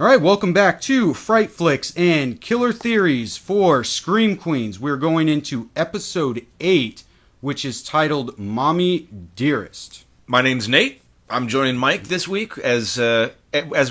All right, welcome back to Fright Flicks and Killer Theories for Scream Queens. We're going into episode 8, which is titled Mommie, Dearest. My name's Nate. I'm joining Mike this week as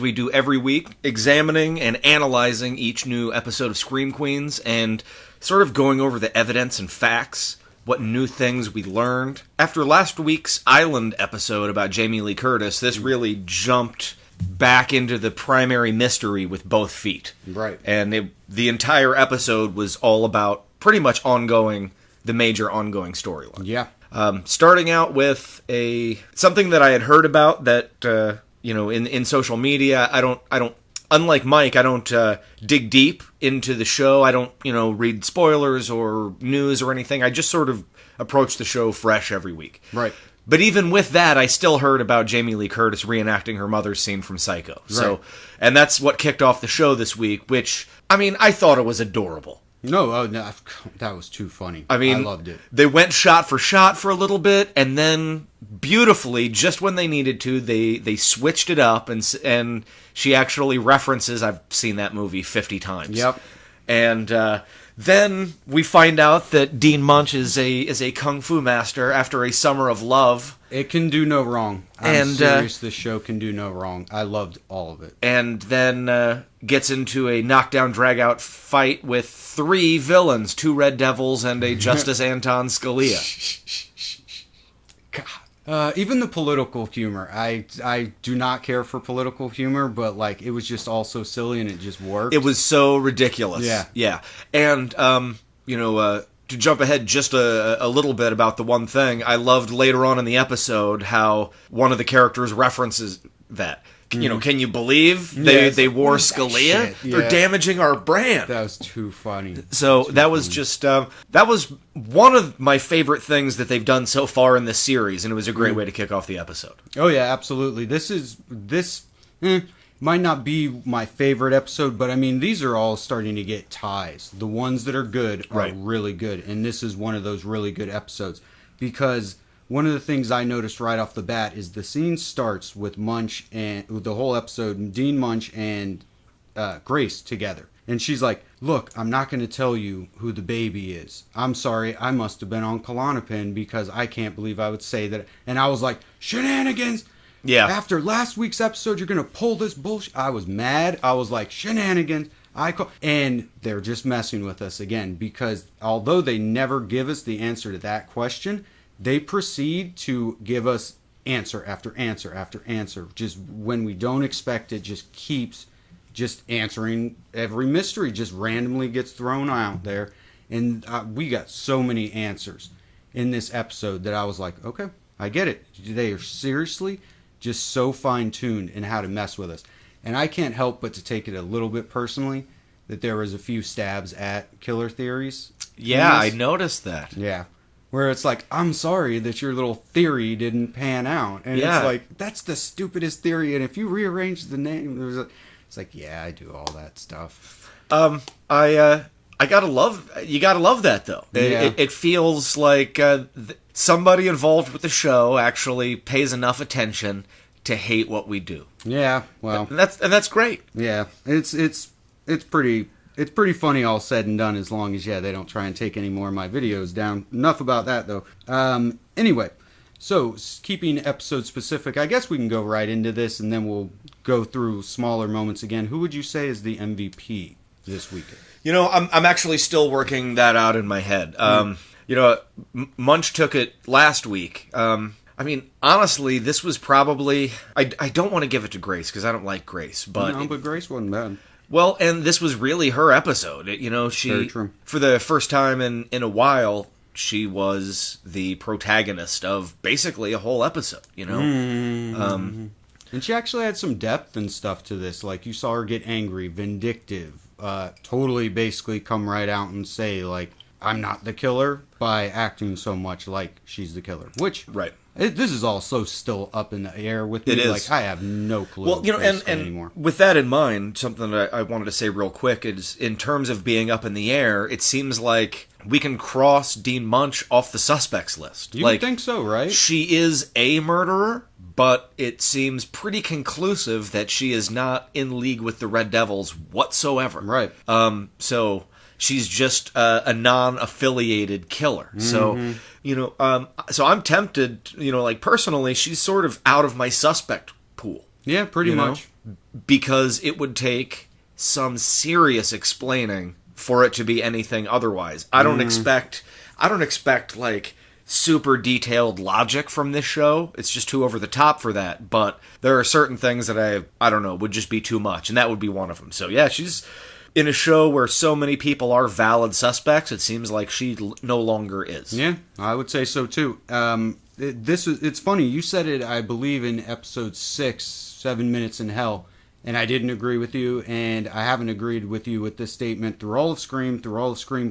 we do every week, examining and analyzing each new episode of Scream Queens and sort of going over the evidence and facts, what new things we learned. After last week's Island episode about Jamie Lee Curtis, this really jumped back into the primary mystery with both feet. Right. And the entire episode was all about pretty much the major ongoing storyline. Yeah. Starting out with something that I had heard about that, in social media. I don't, unlike Mike, I don't dig deep into the show. I don't, read spoilers or news or anything. I just sort of approach the show fresh every week. Right. But even with that, I still heard about Jamie Lee Curtis reenacting her mother's scene from Psycho. Right. So, and that's what kicked off the show this week, which, I thought it was adorable. No, that was too funny. I loved it. They went shot for a little bit, and then beautifully, just when they needed to, they switched it up, and she actually references, I've seen that movie 50 times. Yep. And then we find out that Dean Munch is a kung fu master after a summer of love. It can do no wrong. I'm serious, this show can do no wrong. I loved all of it. And then gets into a knockdown, drag-out fight with 3 villains, 2 Red Devils, and a Justice Anton Scalia. God. Even the political humor. I do not care for political humor, but it was just all so silly and it just worked. It was so ridiculous. Yeah. Yeah. And, to jump ahead just a little bit about the one thing, I loved later on in the episode how one of the characters references that. Can you believe they wore Scalia? They're damaging our brand. That was too funny. So that was just that was one of my favorite things that they've done so far in this series, and it was a great way to kick off the episode. Oh yeah, absolutely. This might not be my favorite episode, but these are all starting to get ties. The ones that are good are really good, and this is one of those really good episodes because one of the things I noticed right off the bat is the scene starts with Munch and the whole episode, Dean Munch and Grace together. And she's like, look, I'm not going to tell you who the baby is. I'm sorry, I must have been on Klonopin because I can't believe I would say that. And I was like, shenanigans! Yeah. After last week's episode, you're going to pull this bullshit. I was mad. I was like, shenanigans. And they're just messing with us again because although they never give us the answer to that question, they proceed to give us answer after answer after answer. Just when we don't expect it, just keeps just answering every mystery. Just randomly gets thrown out there. And we got so many answers in this episode that I was like, okay, I get it. They are seriously just so fine-tuned in how to mess with us. And I can't help but to take it a little bit personally that there was a few stabs at Killer Theories. Yeah, I noticed that. Yeah. Where it's like, I'm sorry that your little theory didn't pan out. And it's like, that's the stupidest theory. And if you rearrange the name, it's like, yeah, I do all that stuff. You gotta love that though. Yeah. It feels like somebody involved with the show actually pays enough attention to hate what we do. Yeah, well, and that's great. Yeah, it's pretty funny all said and done as long as, they don't try and take any more of my videos down. Enough about that, though. Anyway, so keeping episode specific, I guess we can go right into this, and then we'll go through smaller moments again. Who would you say is the MVP this weekend? I'm actually still working that out in my head. Munch took it last week. Honestly, this was probably... I don't want to give it to Grace, because I don't like Grace, but... No, but Grace wasn't bad. Well, and this was really her episode. She, very true. For the first time in a while, she was the protagonist of basically a whole episode, Mm-hmm. And she actually had some depth and stuff to this. Like, you saw her get angry, vindictive, totally basically come right out and say, I'm not the killer, by acting so much like she's the killer. Which... Right. This is all so still up in the air with me. It is. I have no clue. Well, and anymore. With that in mind, something that I wanted to say real quick is, in terms of being up in the air, it seems like we can cross Dean Munch off the suspects list. You would think so, right? She is a murderer, but it seems pretty conclusive that she is not in league with the Red Devils whatsoever. Right. So she's just a non-affiliated killer. So, so I'm tempted, like personally, she's sort of out of my suspect pool. Yeah, pretty much. Because it would take some serious explaining for it to be anything otherwise. I don't expect like super detailed logic from this show. It's just too over the top for that. But there are certain things that I don't know, would just be too much, and that would be one of them. So yeah, she's in a show where so many people are valid suspects. It seems like she no longer is. Yeah, I would say so too. It's funny, you said it, I believe, in episode 6, 7 Minutes in Hell, and I didn't agree with you, and I haven't agreed with you with this statement through all of Scream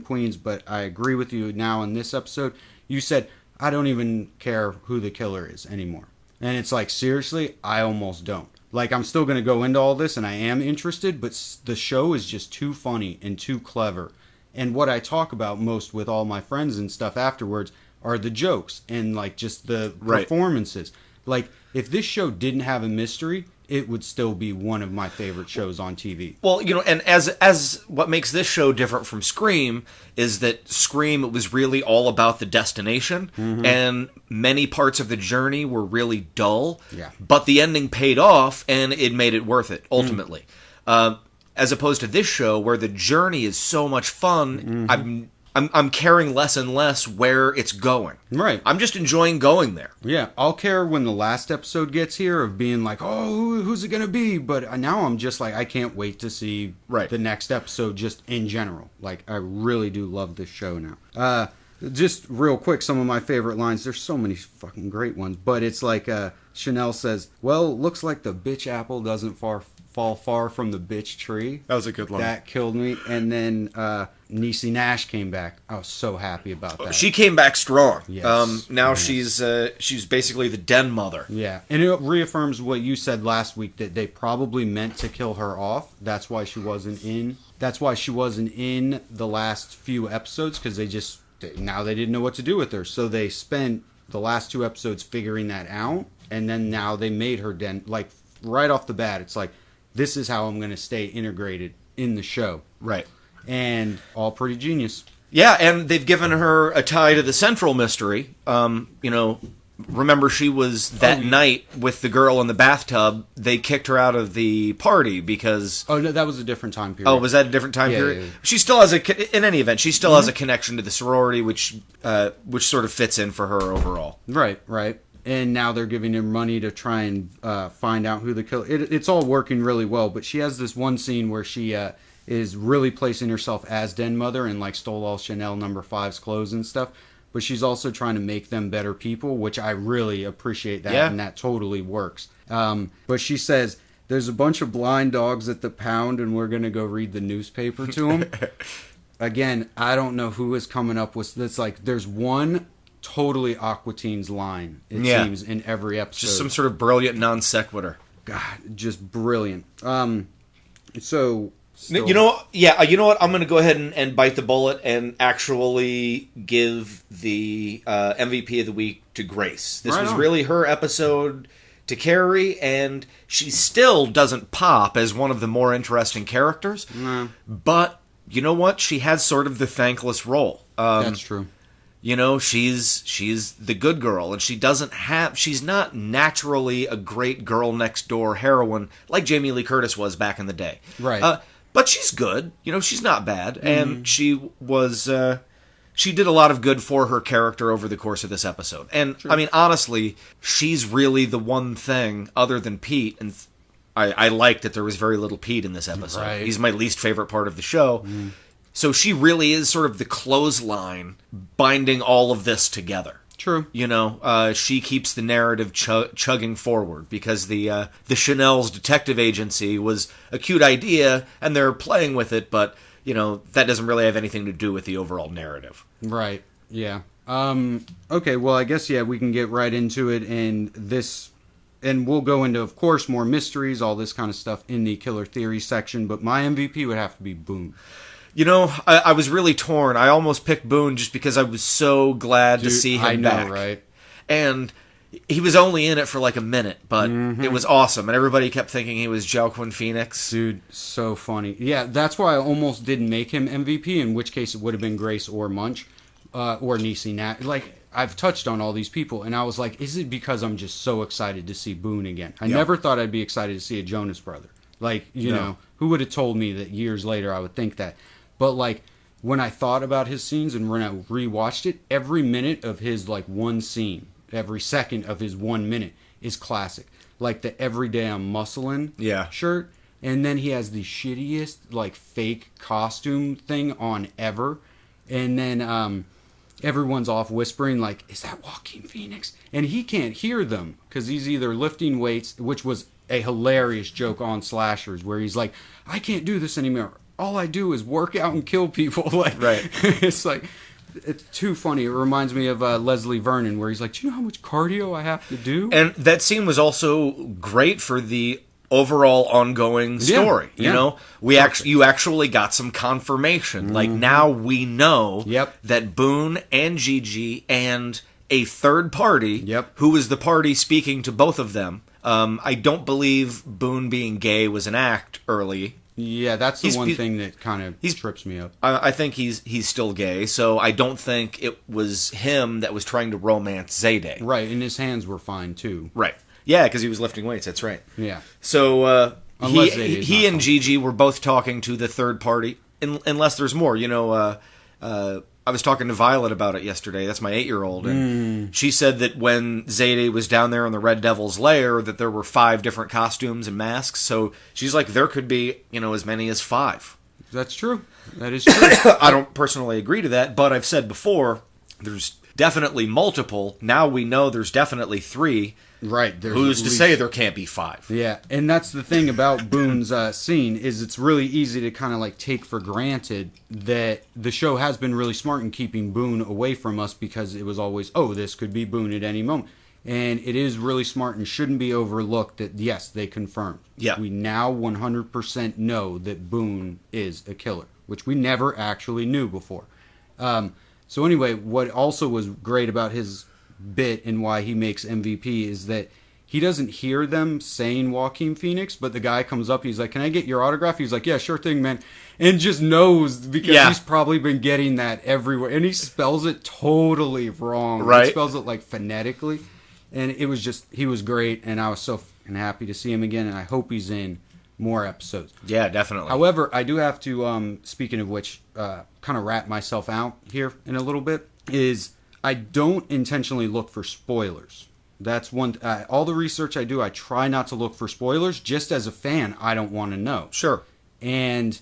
Queens, but I agree with you now in this episode. You said, I don't even care who the killer is anymore. And it's like, seriously, I almost don't. Like, I'm still going to go into all this, and I am interested, but the show is just too funny and too clever. And what I talk about most with all my friends and stuff afterwards are the jokes and, like, just the performances. Like, if this show didn't have a mystery, it would still be one of my favorite shows on TV. Well, and as what makes this show different from Scream is that Scream, it was really all about the destination, and many parts of the journey were really dull. Yeah. But the ending paid off, and it made it worth it ultimately. As opposed to this show, where the journey is so much fun, I'm caring less and less where it's going. Right. I'm just enjoying going there. Yeah, I'll care when the last episode gets here of being like, oh, who's it going to be? But now I'm just like, I can't wait to see the next episode just in general. Like, I really do love this show now. Just real quick, some of my favorite lines. There's so many fucking great ones. But it's like Chanel says, well, looks like the bitch apple doesn't fall far from the bitch tree. That was a good line. That killed me. And then Niecy Nash came back. I was so happy about that. She came back strong. Yes. Now she's basically the den mother. Yeah, and it reaffirms what you said last week, that they probably meant to kill her off. That's why she wasn't in. That's why she wasn't in the last few episodes, because now they didn't know what to do with her. So they spent the last 2 episodes figuring that out, and then now they made her den. Like, right off the bat, it's like, this is how I'm going to stay integrated in the show. Right. And all pretty genius. Yeah, and they've given her a tie to the central mystery. Remember, she was that night with the girl in the bathtub. They kicked her out of the party because... Oh, no, that was a different time period. Oh, was that a different time period? Yeah. She still has in any event, she still has a connection to the sorority, which sort of fits in for her overall. Right. And now they're giving her money to try and find out who the killer... It's all working really well, but she has this one scene where she is really placing herself as den mother and, like, stole all Chanel No. 5's clothes and stuff. But she's also trying to make them better people, which I really appreciate that, and that totally works. But she says, there's a bunch of blind dogs at the pound, and we're going to go read the newspaper to them. Again, I don't know who is coming up with this. Like, there's one totally Aqua Teen's line, it seems, in every episode. Just some sort of brilliant non sequitur. God, just brilliant. So... You know what? I'm going to go ahead and bite the bullet and actually give the MVP of the week to Grace. This was really her episode to carry, and she still doesn't pop as one of the more interesting characters. No. But you know what? She has sort of the thankless role. That's true. You know, she's the good girl, and she's not naturally a great girl next door heroine like Jamie Lee Curtis was back in the day. Right. But she's good. You know, she's not bad. And she did a lot of good for her character over the course of this episode. And, I mean, honestly, she's really the one thing other than Pete. And I like that there was very little Pete in this episode. Right. He's my least favorite part of the show. So she really is sort of the clothesline binding all of this together. True. You know, she keeps the narrative chugging forward because the Chanel's detective agency was a cute idea and they're playing with it, but, you know, that doesn't really have anything to do with the overall narrative. Right. Yeah. Okay, well, I guess, we can get right into it, and we'll go into, of course, more mysteries, all this kind of stuff in the Killer Theory section, but my MVP would have to be Boone. You know, I was really torn. I almost picked Boone just because I was so glad to see him back. I know, right? And, he was only in it for like a minute, but it was awesome, and everybody kept thinking he was Joaquin Phoenix. Dude, so funny. Yeah, that's why I almost didn't make him MVP, in which case it would have been Grace or Munch, or Niecy Nat. Like, I've touched on all these people, and I was like, is it because I'm just so excited to see Boone again? I never thought I'd be excited to see a Jonas Brother. Like, you know, who would have told me that years later I would think that? But, like, when I thought about his scenes and when I rewatched it, every minute of his, like, one scene, every second of his 1 minute is classic. Like the Everyday I'm Muscling shirt. And then he has the shittiest, like, fake costume thing on ever. And then everyone's off whispering, like, is that Joaquin Phoenix? And he can't hear them because he's either lifting weights, which was a hilarious joke on Slashers, where he's like, I can't do this anymore. All I do is work out and kill people. Like, right. It's like, it's too funny. It reminds me of Leslie Vernon, where he's like, do you know how much cardio I have to do? And that scene was also great for the overall ongoing story. You know, you actually got some confirmation. Like, now we know that Boone and Gigi and a third party, who was the party speaking to both of them. I don't believe Boone being gay was an act early. Yeah, that's the one thing that kind of trips me up. I think he's still gay, so I don't think it was him that was trying to romance Zayday. Right, and his hands were fine, too. Right. Yeah, because he was lifting weights, that's right. Yeah. So he and Gigi were both talking to the third party, unless there's more. You know, I was talking to Violet about it yesterday. That's my 8-year-old. And she said that when Zayday was down there in the Red Devil's lair, that there were 5 different costumes and masks. So she's like, there could be, you know, as many as 5. That's true. That is true. I don't personally agree to that, but I've said before, there's definitely multiple. Now we know there's definitely 3. Right. Who's to say there can't be 5? Yeah, and that's the thing about Boone's scene, is it's really easy to kind of like take for granted that the show has been really smart in keeping Boone away from us, because it was always, oh, this could be Boone at any moment. And it is really smart and shouldn't be overlooked that, yes, they confirmed. Yeah. We now 100% know that Boone is a killer, which we never actually knew before. So anyway, what also was great about his bit and why he makes MVP is that he doesn't hear them saying Joaquin Phoenix, but the guy comes up, he's like, can I get your autograph? He's like, yeah, sure thing, man. And just knows, because he's probably been getting that everywhere. And he spells it totally wrong. Right. He spells it like phonetically. And it was just, he was great, and I was so fucking happy to see him again, and I hope he's in more episodes. Yeah, definitely. However, I do have to, speaking of which, kind of wrap myself out here in a little bit, is I don't intentionally look for spoilers. That's one. All the research I do, I try not to look for spoilers. Just as a fan, I don't want to know. Sure. And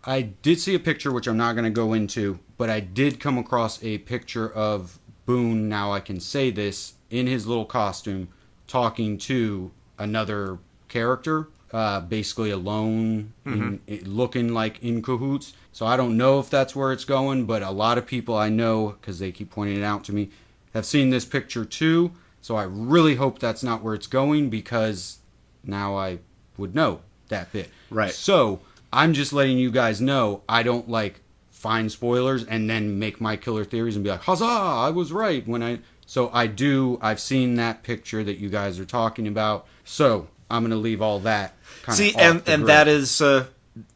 I did see a picture, which I'm not going to go into, but I did come across a picture of Boone, now I can say this, in his little costume, talking to another character, basically alone, looking like in cahoots. So I don't know if that's where it's going, but a lot of people I know, because they keep pointing it out to me, have seen this picture too. So I really hope that's not where it's going, because now I would know that bit. Right. So I'm just letting you guys know I don't like find spoilers and then make my killer theories and be like, huzzah, I was right when I... So I've seen that picture that you guys are talking about. So I'm going to leave all that kind of off the grid. That is...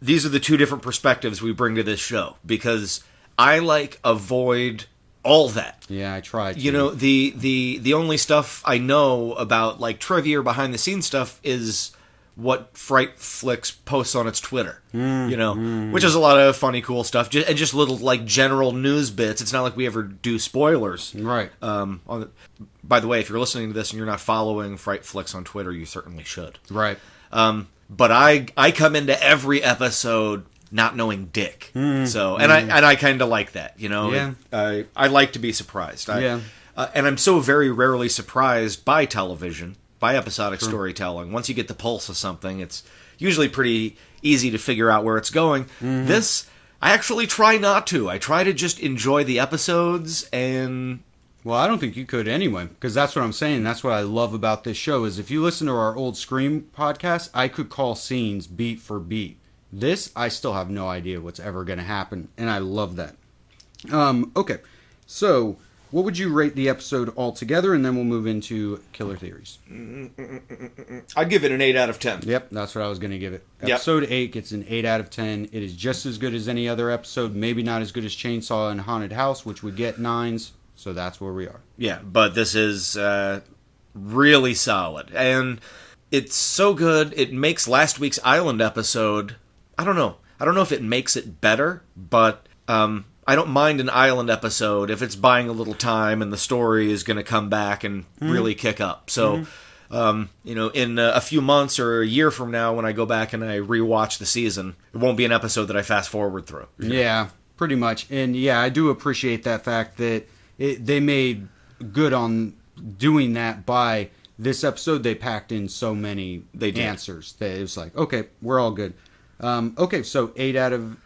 these are the 2 different perspectives we bring to this show, because I avoid all that. Yeah, I tried to. You know, the only stuff I know about, like, trivia or behind the scenes stuff is what Fright Flicks posts on its Twitter. You know, which is a lot of funny, cool stuff, and just little, like, general news bits. It's not like we ever do spoilers. Right. By the way, if you're listening to this and you're not following Fright Flicks on Twitter, you certainly should. Right. But I come into every episode not knowing dick. So I kind of like that, you know. Yeah. I like to be surprised. And I'm so very rarely surprised by television, by episodic storytelling. Once you get the pulse of something, it's usually pretty easy to figure out where it's going. This, I actually try not to. I try to just enjoy the episodes and... Well, I don't think you could anyway, because that's what I'm saying. That's what I love about this show, is if you listen to our old Scream podcast, I could call scenes beat for beat. This, I still have no idea what's ever going to happen, and I love that. Okay, so what would you rate the episode altogether, and then we'll move into killer theories. I'd give it an 8 out of 10. Yep, that's what I was going to give it. Yep. Episode 8 gets an 8 out of 10. It is just as good as any other episode, maybe not as good as Chainsaw and Haunted House, which would get 9s, so that's where we are. Yeah, but this is really solid. And it's so good, it makes last week's Island episode, I don't know if it makes it better, but I don't mind an Island episode if it's buying a little time and the story is going to come back and really kick up. So, in a few months or a year from now, when I go back and I rewatch the season, it won't be an episode that I fast forward through. Yeah, pretty much. And yeah, I do appreciate that fact that they made good on doing that by this episode. They packed in so many answers that it was like, okay, we're all good. Okay, so 8 out of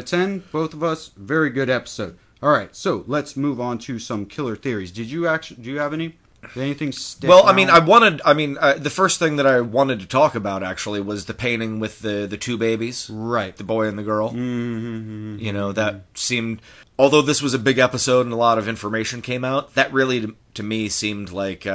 10, both of us. Very good episode. All right, so let's move on to some killer theories. Do you have any? Did anything stick out? The first thing that I wanted to talk about actually was the painting with the two babies. Right. The boy and the girl. Mm-hmm. That seemed, although this was a big episode and a lot of information came out, that really to me seemed like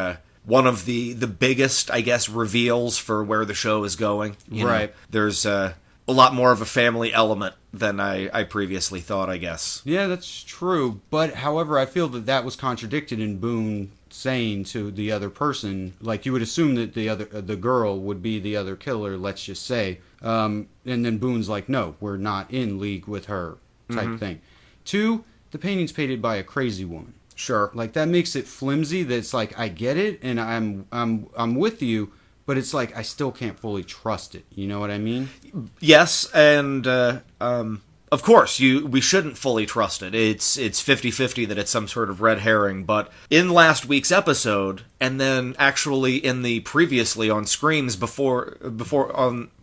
one of the biggest, I guess, reveals for where the show is going. Right. There's a lot more of a family element than I previously thought, I guess. Yeah, that's true. But, however, I feel that was contradicted in Boone saying to the other person, like, you would assume that the girl would be the other killer, let's just say. And then Boone's like, no, we're not in league with her, type thing. 2, the painting's painted by a crazy woman. Sure. Like, that makes it flimsy. That's like, I get it, and I'm with you. But it's like, I still can't fully trust it. You know what I mean? Yes, and of course, we shouldn't fully trust it. It's 50-50 that it's some sort of red herring. But in last week's episode, and then actually in the previously on Screams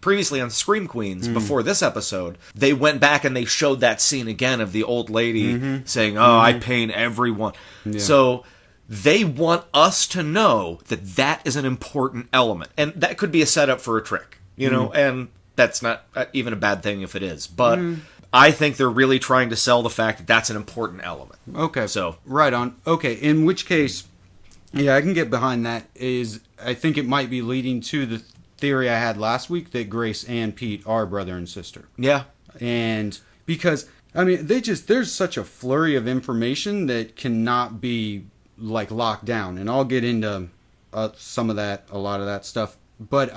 previously on Scream Queens before this episode, they went back and they showed that scene again of the old lady saying, "Oh, I paint everyone." Yeah. So they want us to know that is an important element. And that could be a setup for a trick, and that's not even a bad thing if it is. But I think they're really trying to sell the fact that that's an important element. Okay. So right on. Okay, in which case, yeah, I can get behind that. I think it might be leading to the theory I had last week that Grace and Pete are brother and sister. Yeah. And because, there's such a flurry of information that cannot be like locked down, and I'll get into a lot of that stuff, but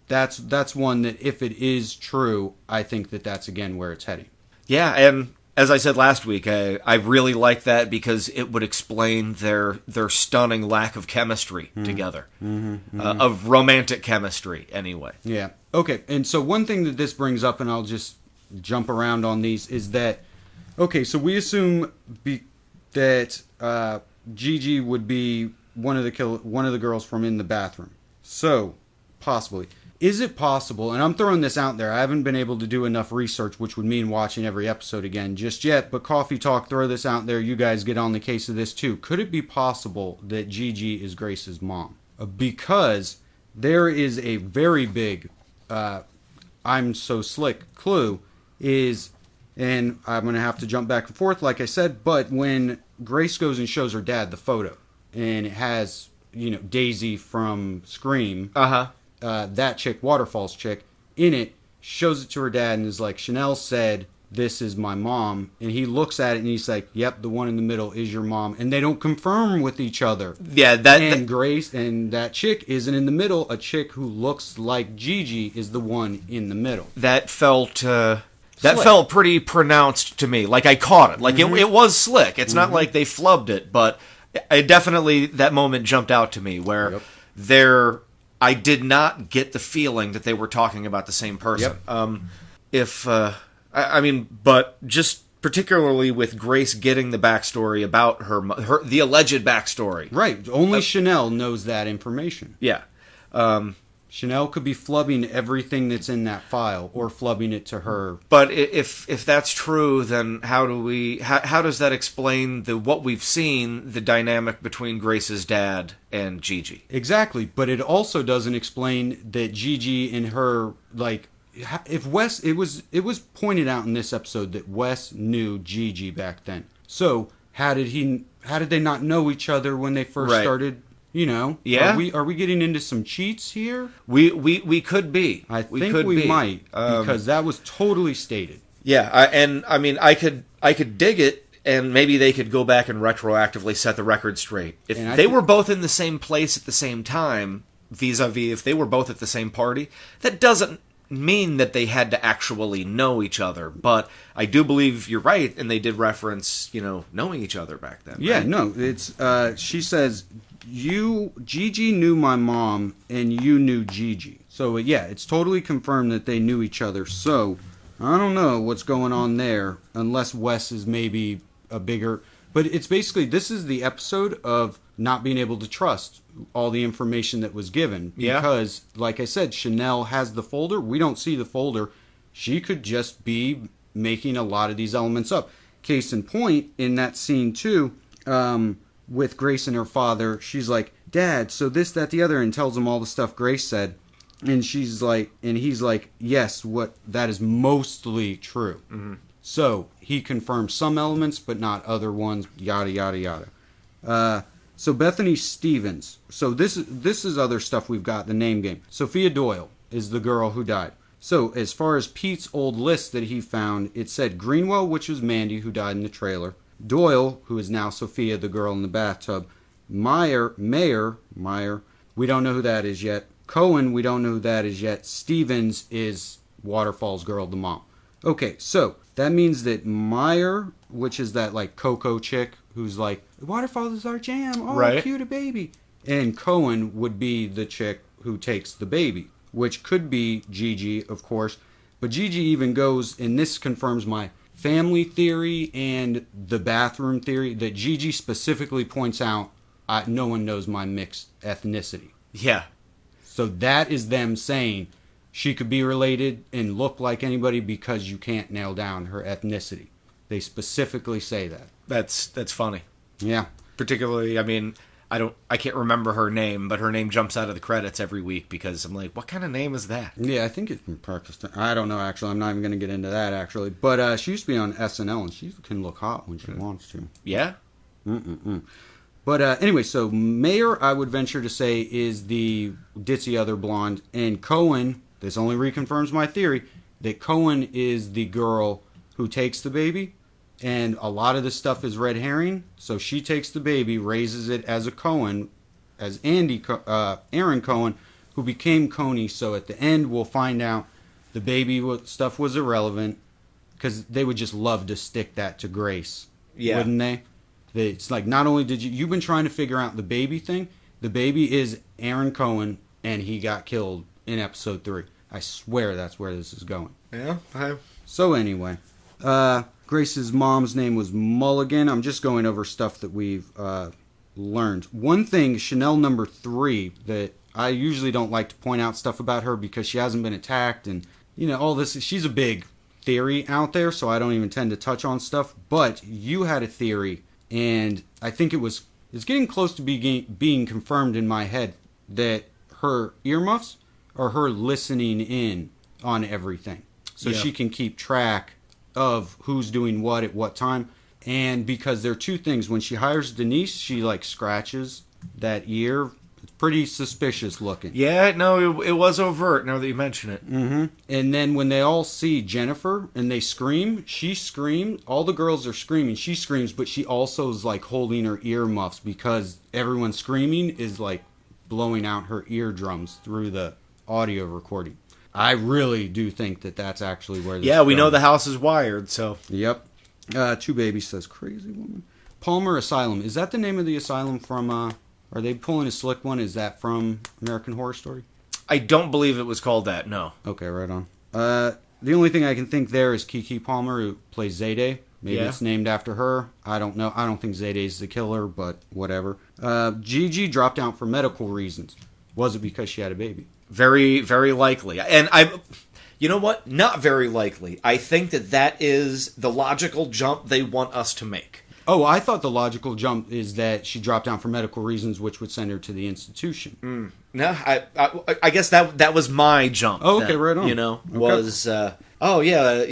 that's one that if it is true, I think that's again where it's heading. Yeah, and as I said last week, I really like that because it would explain their stunning lack of chemistry together, of romantic chemistry anyway. Yeah. Okay, and so one thing that this brings up, and I'll just jump around on these, is that okay, so we assume that Gigi would be one of the girls from in the bathroom. So, possibly. Is it possible, and I'm throwing this out there, I haven't been able to do enough research, which would mean watching every episode again just yet, but Coffee Talk, throw this out there, you guys get on the case of this too. Could it be possible that Gigi is Grace's mom? Because there is a very big, I'm so slick clue, and I'm going to have to jump back and forth, like I said, but when Grace goes and shows her dad the photo, and it has, Daisy from Scream, that chick, Waterfalls chick, in it, shows it to her dad and is like, Chanel said, this is my mom, and he looks at it and he's like, yep, the one in the middle is your mom, and they don't confirm with each other. Yeah, Grace and that chick isn't in the middle. A chick who looks like Gigi is the one in the middle. That felt pretty pronounced to me. Like, I caught it. Like, it was slick. It's not like they flubbed it, but that moment jumped out to me where I did not get the feeling that they were talking about the same person. Yep. But just particularly with Grace getting the backstory about her the alleged backstory. Right. Only Chanel knows that information. Yeah. Chanel could be flubbing everything that's in that file, or flubbing it to her. But if that's true, then how does that explain what we've seen, the dynamic between Grace's dad and Gigi? Exactly, but it also doesn't explain that Gigi and her, like, if Wes, it was pointed out in this episode that Wes knew Gigi back then. So how did they not know each other when they first started? You know, yeah. Are we getting into some cheats here? We could be. I think we might, because that was totally stated. Yeah, I could dig it, and maybe they could go back and retroactively set the record straight. If they were both in the same place at the same time, vis-a-vis if they were both at the same party, that doesn't mean that they had to actually know each other. But I do believe you're right, and they did reference, knowing each other back then. Yeah, right? no, it's she says, Gigi knew my mom, and you knew Gigi. So yeah, it's totally confirmed that they knew each other. So I don't know what's going on there, unless Wes is maybe a bigger. But it's basically, this is the episode of not being able to trust all the information that was given. Because, like I said, Chanel has the folder. We don't see the folder. She could just be making a lot of these elements up. Case in point, in that scene too, with Grace and her father, she's like, Dad, so this, that, the other, and tells him all the stuff Grace said. And he's like, yes, that is mostly true. Mm-hmm. So he confirms some elements, but not other ones. Yada yada yada. So Bethany Stevens. So this is other stuff we've got. The name game. Sophia Doyle is the girl who died. So as far as Pete's old list that he found, it said Greenwell, which was Mandy, who died in the trailer. Doyle, who is now Sophia, the girl in the bathtub. Mayer, we don't know who that is yet. Cohen, we don't know who that is yet. Stevens is Waterfall's girl, the mom. Okay, so that means that Meyer, which is that like Coco chick who's like, Waterfall is our jam, oh, right. Cute a baby. And Cohen would be the chick who takes the baby, which could be Gigi, of course. But Gigi even goes, and this confirms my family theory and the bathroom theory, that Gigi specifically points out, no one knows my mixed ethnicity. Yeah. So that is them saying she could be related and look like anybody because you can't nail down her ethnicity. They specifically say that. That's funny. Yeah. Particularly, I can't remember her name, but her name jumps out of the credits every week because I'm like, what kind of name is that? Yeah, I think it's from Pakistan. I don't know, actually. I'm not even going to get into that, actually. But she used to be on SNL, and she can look hot when she wants to. Yeah? But anyway, so Mayer, I would venture to say, is the ditzy other blonde. And Cohen, this only reconfirms my theory, that Cohen is the girl who takes the baby. And a lot of this stuff is red herring. So she takes the baby, raises it as a Cohen, as Aaron Cohen, who became Coney. So at the end, we'll find out the baby stuff was irrelevant. Because they would just love to stick that to Grace. Yeah. Wouldn't they? It's like, not only did you've been trying to figure out the baby thing. The baby is Aaron Cohen, and he got killed in episode 3. I swear that's where this is going. Yeah. So anyway, Grace's mom's name was Mulligan. I'm just going over stuff that we've learned. One thing, Chanel number 3, that I usually don't like to point out stuff about her because she hasn't been attacked and, all this. She's a big theory out there, so I don't even tend to touch on stuff. But you had a theory, and I think it's getting close to being confirmed in my head that her earmuffs are her listening in on everything. So she can keep track of who's doing what at what time. And because there are two things. When she hires Denise, she scratches that ear. It's pretty suspicious looking. Yeah, no, it was overt now that you mention it. Mm-hmm. And then when they all see Jennifer and they scream, she screams. All the girls are screaming. She screams, but she also is holding her earmuffs because everyone screaming is blowing out her eardrums through the audio recording. I really do think that that's actually where this is we know the house is wired, so. Yep. Two Babies says, crazy woman. Palmer Asylum. Is that the name of the asylum from, are they pulling a slick one? Is that from American Horror Story? I don't believe it was called that, no. Okay, right on. The only thing I can think there is Keke Palmer, who plays Zayday. Maybe it's named after her. I don't know. I don't think Zayday's the killer, but whatever. Gigi dropped out for medical reasons. Was it because she had a baby? Very, very likely. And you know what? Not very likely. I think that is the logical jump they want us to make. Oh, I thought the logical jump is that she dropped out for medical reasons, which would send her to the institution. No, I guess that was my jump. Oh, okay, right on. Was oh yeah,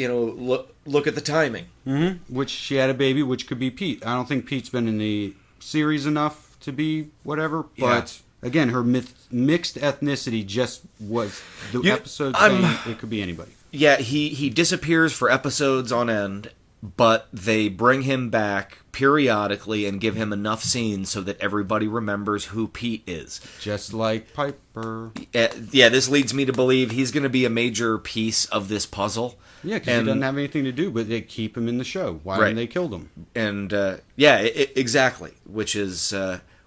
look at the timing. Mm-hmm. Which she had a baby, which could be Pete. I don't think Pete's been in the series enough to be whatever, but again, her mixed ethnicity just was the episode saying it could be anybody. Yeah, he disappears for episodes on end, but they bring him back periodically and give him enough scenes so that everybody remembers who Pete is. Just like Piper. Yeah, this leads me to believe he's going to be a major piece of this puzzle. Yeah, because he doesn't have anything to do, but they keep him in the show. Why didn't they kill him? And exactly, which is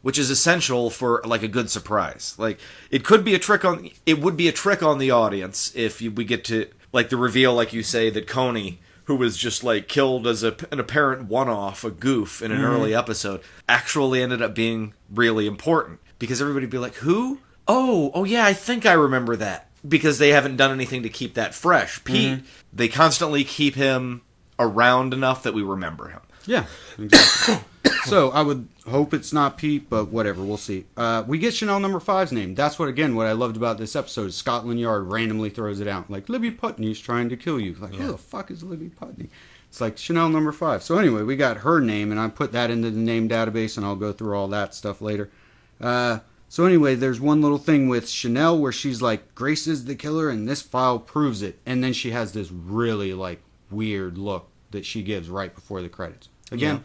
essential for like a good surprise. Like it would be a trick on the audience if we get to like the reveal, like you say, that Coney, who was just like killed as an apparent one-off, a goof in an early episode, actually ended up being really important. Because everybody'd be like, who? Oh yeah, I think I remember that. Because they haven't done anything to keep that fresh. Pete, they constantly keep him around enough that we remember him. Yeah, exactly. So I would hope it's not Pete, but whatever, we'll see. We get Chanel number 5's name. That's what I loved about this episode. Scotland Yard randomly throws it out. Like, Libby Putney's trying to kill you. Like, who the fuck is Libby Putney? It's like Chanel number 5. So anyway, we got her name, and I put that into the name database, and I'll go through all that stuff later. So anyway, there's one little thing with Chanel where she's like, Grace is the killer, and this file proves it. And then she has this really, like, weird look that she gives right before the credits. Again,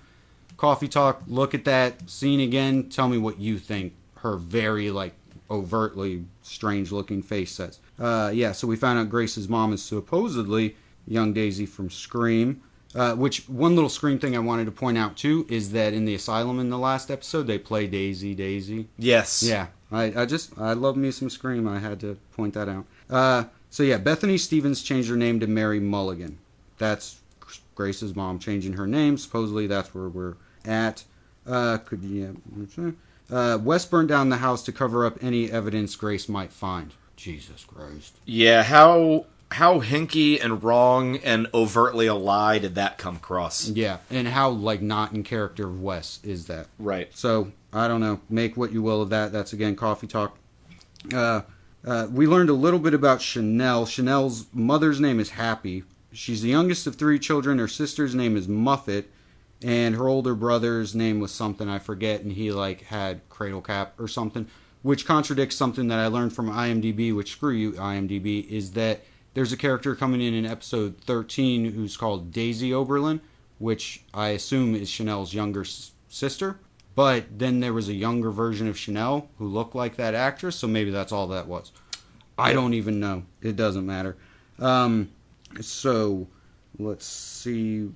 coffee talk, look at that scene again. Tell me what you think her very, like, overtly strange-looking face says. So we found out Grace's mom is supposedly young Daisy from Scream. Which, one little Scream thing I wanted to point out, too, is that in the asylum in the last episode, they play Daisy. Yes. Yeah. I love me some Scream. I had to point that out. Bethany Stevens changed her name to Mary Mulligan. That's Grace's mom changing her name. Supposedly that's where we're at. Wes burned down the house to cover up any evidence Grace might find. Jesus Christ. Yeah, how hinky and wrong and overtly a lie did that come across? Yeah, and how, like, not in character of Wes is that. Right. So, I don't know. Make what you will of that. That's, again, coffee talk. We learned a little bit about Chanel. Chanel's mother's name is Happy. She's the youngest of 3 children. Her sister's name is Muffet. And her older brother's name was something I forget, and he, like, had Cradle Cap or something, which contradicts something that I learned from IMDb, which, screw you, IMDb, is that there's a character coming in episode 13 who's called Daisy Oberlin, which I assume is Chanel's younger sister. But then there was a younger version of Chanel who looked like that actress, so maybe that's all that was. I don't even know. It doesn't matter. So, let's see.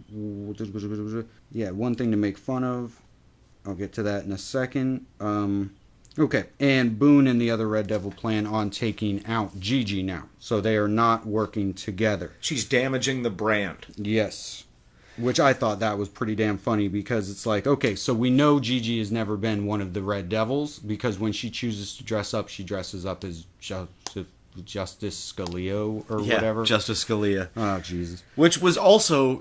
Yeah, one thing to make fun of. I'll get to that in a second. Okay, and Boone and the other Red Devil plan on taking out Gigi now. So they are not working together. She's damaging the brand. Yes. Which I thought that was pretty damn funny because it's like, okay, so we know Gigi has never been one of the Red Devils because when she chooses to dress up, she dresses up as Justice Scalia or whatever. Justice Scalia. Oh, Jesus. Which was also,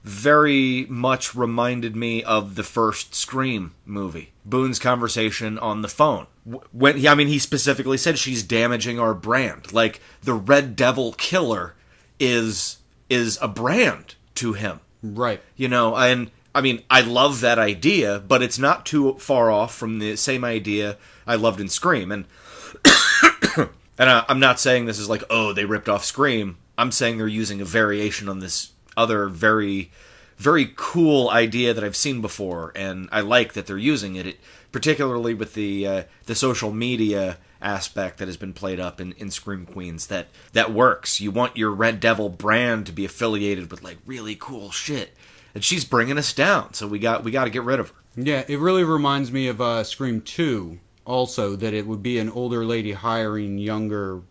very much reminded me of the first Scream movie. Boone's conversation on the phone. He specifically said she's damaging our brand. Like, the Red Devil killer is a brand to him. Right. And I love that idea, but it's not too far off from the same idea I loved in Scream. And I'm not saying this is like, oh, they ripped off Scream. I'm saying they're using a variation on this other very, very cool idea that I've seen before, and I like that they're using it, particularly with the social media aspect that has been played up in Scream Queens. That works. You want your Red Devil brand to be affiliated with like really cool shit, and she's bringing us down. So we got to get rid of her. Yeah, it really reminds me of Scream 2. Also, that it would be an older lady hiring younger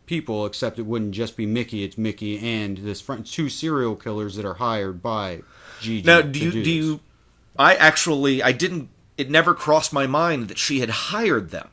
people, except it wouldn't just be Mickey. It's Mickey and this 2 serial killers that are hired by Gigi. Now, I didn't. It never crossed my mind that she had hired them.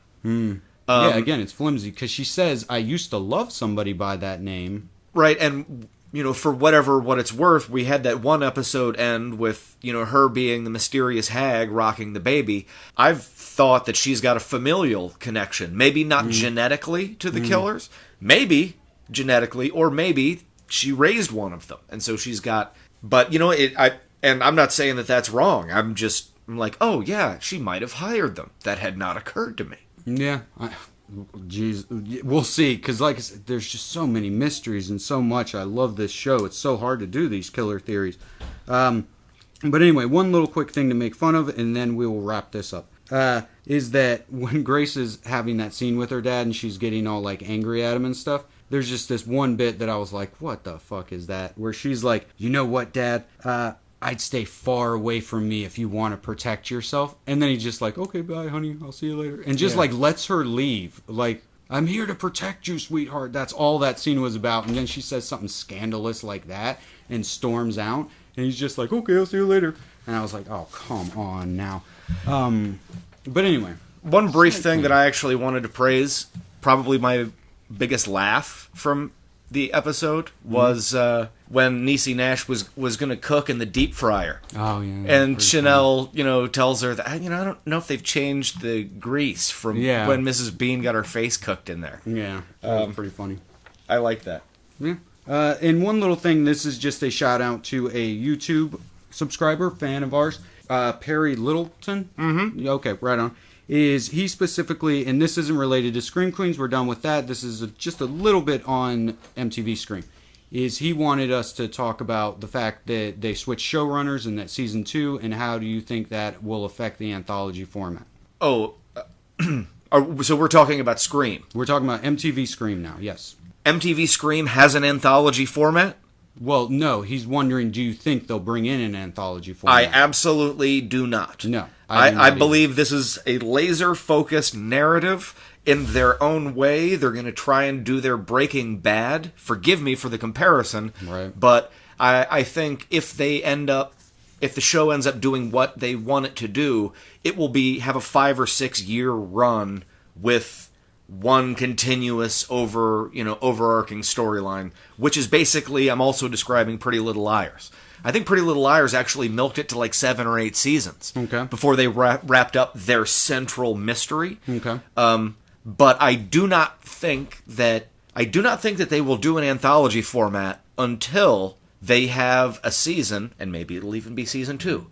Again, it's flimsy because she says, "I used to love somebody by that name." Right, and for what it's worth, we had that one episode end with her being the mysterious hag rocking the baby. I've thought that she's got a familial connection, maybe not genetically to the killers, maybe genetically, or maybe she raised one of them, and so she's got. But and I'm not saying that that's wrong. I'm like, oh yeah, she might have hired them. That had not occurred to me. Yeah, jeez, we'll see. Because like I said, there's just so many mysteries and so much. I love this show. It's so hard to do these killer theories. But anyway, one little quick thing to make fun of, and then we will wrap this up. Is that when Grace is having that scene with her dad and she's getting all like angry at him and stuff, there's just this one bit that I was like, what the fuck is that? Where she's like, you know what, Dad? I'd stay far away from me if you want to protect yourself. And then he's just like, okay, bye, honey. I'll see you later. And just like lets her leave. Like, I'm here to protect you, sweetheart. That's all that scene was about. And then she says something scandalous like that and storms out. And he's just like, okay, I'll see you later. And I was like, oh, come on now. But anyway. One brief thing that I actually wanted to praise, probably my biggest laugh from the episode, was when Niecy Nash was going to cook in the deep fryer. Oh, yeah. And Chanel, tells her that, I don't know if they've changed the grease from when Mrs. Bean got her face cooked in there. Yeah, that was pretty funny. I like that. Yeah. And one little thing, this is just a shout out to a YouTube subscriber, fan of ours, Perry Littleton. Mm-hmm. Okay, right on. Is he specifically, and this isn't related to Scream Queens, we're done with that. This is just a little bit on MTV Scream. Is he wanted us to talk about the fact that they switched showrunners in that season 2, and how do you think that will affect the anthology format? Oh, so we're talking about Scream. We're talking about MTV Scream now, yes. MTV Scream has an anthology format? Well, no, he's wondering, do you think they'll bring in an anthology format? I absolutely do not. No. I believe this is a laser-focused narrative in their own way. They're going to try and do their Breaking Bad. Forgive me for the comparison. Right. But I think if the show ends up doing what they want it to do, it will have a 5 or 6 year run with one continuous overarching storyline, which is basically, I'm also describing Pretty Little Liars. I think Pretty Little Liars actually milked it to like 7 or 8 seasons before they wrapped up their central mystery. Okay. But I do not think that they will do an anthology format until they have a season, and maybe it'll even be season 2,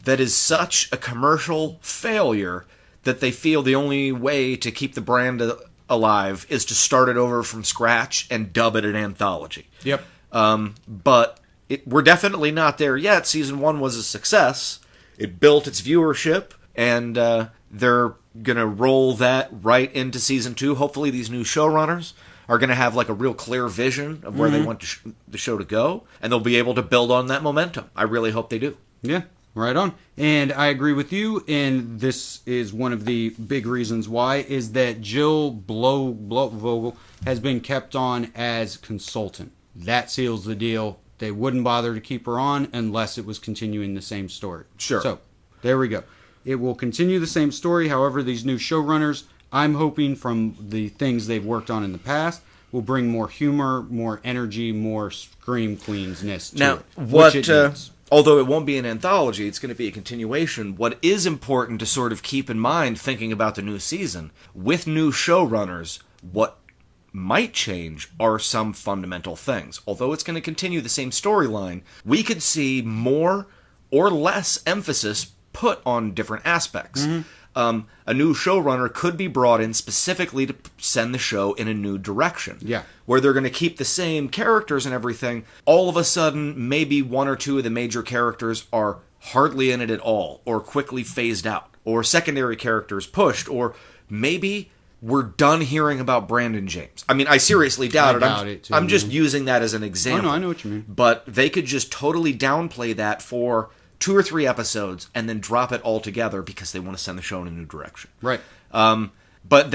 that is such a commercial failure that they feel the only way to keep the brand alive is to start it over from scratch and dub it an anthology. Yep. But we're definitely not there yet. Season 1 was a success. It built its viewership, and they're going to roll that right into Season 2. Hopefully these new showrunners are going to have like a real clear vision of where they want the show to go, and they'll be able to build on that momentum. I really hope they do. Yeah, right on. And I agree with you, and this is one of the big reasons why, is that Jill Vogel has been kept on as consultant. That seals the deal. They wouldn't bother to keep her on unless it was continuing the same story. Sure. So, there we go. It will continue the same story. However, these new showrunners, I'm hoping from the things they've worked on in the past, will bring more humor, more energy, more Scream Queens-ness to it. Although it won't be an anthology, it's going to be a continuation. What is important to sort of keep in mind thinking about the new season, with new showrunners, what might change are some fundamental things. Although it's going to continue the same storyline, we could see more or less emphasis put on different aspects. A new showrunner could be brought in specifically to send the show in a new direction. Yeah. Where they're going to keep the same characters and everything. All of a sudden, maybe 1 or 2 of the major characters are hardly in it at all, or quickly phased out, or secondary characters pushed, or maybe we're done hearing about Brandon James. I mean, I seriously doubt it. I'm just using that as an example. Oh, no, I know what you mean. But they could just totally downplay that for 2 or 3 episodes and then drop it all together because they want to send the show in a new direction. Right. But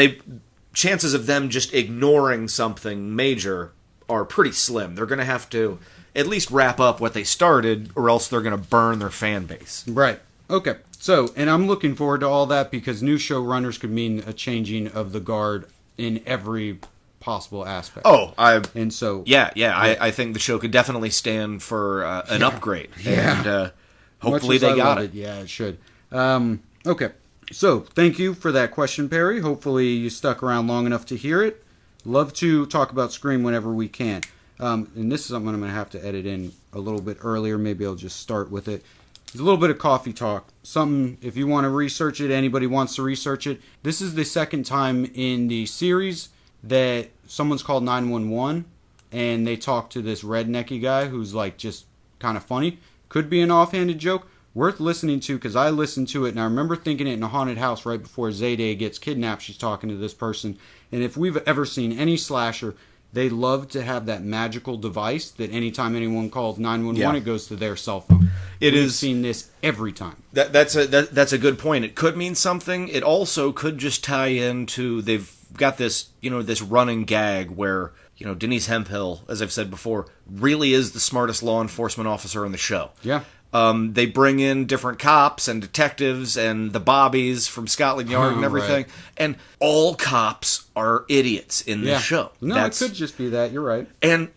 chances of them just ignoring something major are pretty slim. They're going to have to at least wrap up what they started, or else they're going to burn their fan base. Right. Okay. So, and I'm looking forward to all that, because new showrunners could mean a changing of the guard in every possible aspect. I think the show could definitely stand for an upgrade. Yeah. And hopefully they got it. Yeah, it should. Okay. So, thank you for that question, Perry. Hopefully you stuck around long enough to hear it. Love to talk about Scream whenever we can. And this is something I'm going to have to edit in a little bit earlier. Maybe I'll just start with it. There's a little bit of coffee talk. Something, if you want to research it, anybody wants to research it. This is the second time in the series that someone's called 911 and they talk to this rednecky guy who's like just kind of funny. Could be an offhanded joke. Worth listening to because I listened to it and I remember thinking it in a haunted house right before Zayday gets kidnapped. She's talking to this person. And if we've ever seen any slasher, they love to have that magical device that anytime anyone calls 911, it goes to their cell phone. We've seen this every time. That's a good point. It could mean something. It also could just tie into they've got this this running gag where Denise Hemphill, as I've said before, really is the smartest law enforcement officer in the show. Yeah. They bring in different cops and detectives and the Bobbies from Scotland Yard and everything. Right. And all cops are idiots in this show. No, it could just be that. You're right. And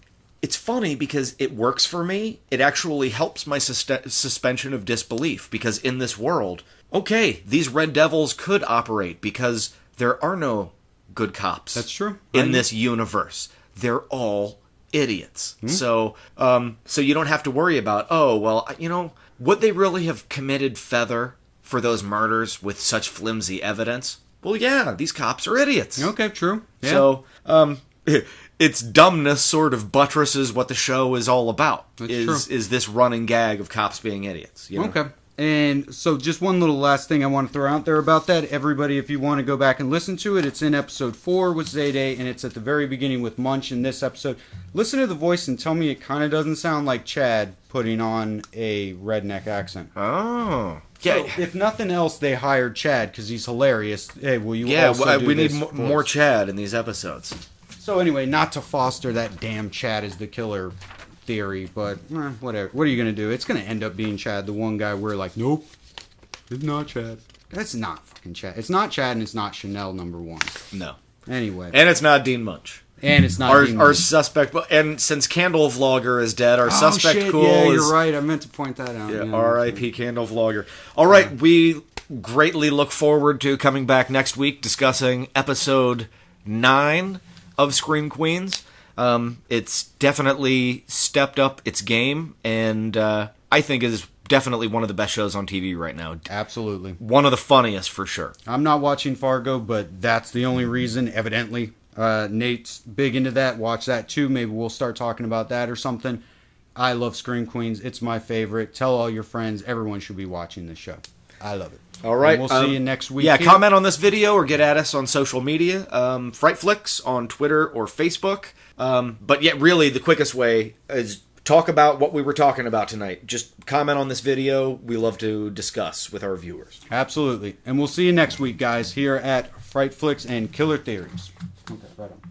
it's funny because it works for me. It actually helps my suspension of disbelief because in this world, okay, these Red Devils could operate because there are no good cops. That's true. In this universe. They're all idiots. So you don't have to worry about, would they really have committed feather for those murders with such flimsy evidence? Well, yeah, these cops are idiots. Okay, true. Yeah. So, its dumbness sort of buttresses what the show is all about. Is this running gag of cops being idiots. Okay. And so just one little last thing I want to throw out there about that. Everybody, if you want to go back and listen to it, it's in episode 4 with Zayday, and it's at the very beginning with Munch in this episode. Listen to the voice and tell me it kind of doesn't sound like Chad putting on a redneck accent. Oh. So, if nothing else, they hired Chad because he's hilarious. Hey, will you also do we this need more Chad in these episodes. So anyway, not to foster that damn Chad is the killer theory, but whatever. What are you going to do? It's going to end up being Chad, the one guy we're like, nope, it's not Chad. That's not fucking Chad. It's not Chad and it's not Chanel #1. No. Anyway. And it's not Dean Munch. And it's not Dean Munch. Our suspect, and since Candle Vlogger is dead, our suspect shit, cool yeah, is... you're right. I meant to point that out. Yeah, R.I.P. Candle Vlogger. All right, we greatly look forward to coming back next week discussing episode 9 of Scream Queens. It's definitely stepped up its game, and I think is definitely one of the best shows on TV right now. Absolutely. One of the funniest, for sure. I'm not watching Fargo, but that's the only reason, evidently. Nate's big into that. Watch that, too. Maybe we'll start talking about that or something. I love Scream Queens. It's my favorite. Tell all your friends. Everyone should be watching this show. I love it. All right. And we'll see you next week. Yeah, comment on this video or get at us on social media. Fright Flicks on Twitter or Facebook. But yeah, really, the quickest way is talk about what we were talking about tonight. Just comment on this video. We love to discuss with our viewers. Absolutely. And we'll see you next week, guys, here at Fright Flicks and Killer Theories. Okay, right on.